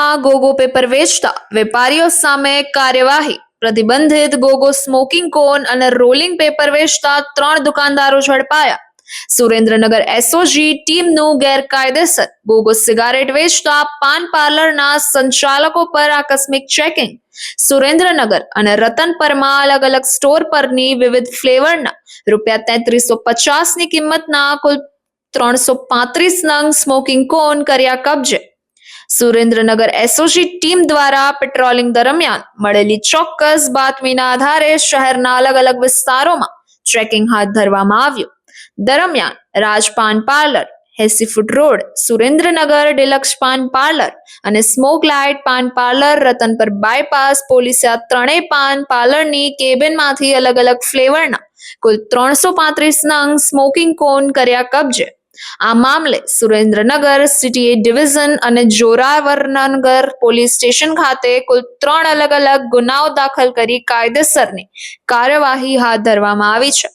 સુરેન્દ્રનગરમાં ગોગો પેપર વેચતા વેપારીઓ સામે કાર્યવાહી. પ્રતિબંધિત ગોગો સ્મોકિંગ કોન અને રોલિંગ પેપર વેચતા 3 દુકાનદારો ઝડપાયા. સુરેન્દ્રનગર એસઓજી ટીમનું ગેરકાયદેસર ગોગો સિગારેટ વેચતા પાન પાર્લરના સંચાલકો પર આકસ્મિક ચેકિંગ. સુરેન્દ્રનગર અને રતનપરમાં અલગ અલગ સ્ટોર પરની વિવિધ ફ્લેવરના ₹3350 ની કિંમતના કુલ 335 નંગ સ્મોકિંગ કોન કર્યા કબજે. સુરેન્દ્રનગર એસઓજી ટીમ દ્વારા પેટ્રોલિંગ દરમિયાન મળેલી ચોક્કસ બાતમીના આધારે શહેરના અલગ અલગ વિસ્તારોમાં ચેકિંગ હાથ ધરવામાં આવ્યું. દરમિયાન રાજ પાન પાર્લર, હેસીફૂડ રોડ, સુરેન્દ્રનગર ડિલક્સ પાન પાર્લર અને સ્મોક લાઇટ પાન પાર્લર, રતનપર બાયપાસ પોલીસે આ ત્રણેય પાન પાર્લરની કેબિનમાંથી અલગ અલગ ફ્લેવરના કુલ 335 નંગ સ્મોકિંગ કોન કર્યા કબજે. આ મામલે સુરેન્દ્રનગર સિટી એ ડિવિઝન અને જોરાવરનગર પોલીસ સ્ટેશન ખાતે કુલ 3 અલગ અલગ ગુનાઓ દાખલ કરી કાયદેસરની કાર્યવાહી હાથ ધરવામાં આવી છે.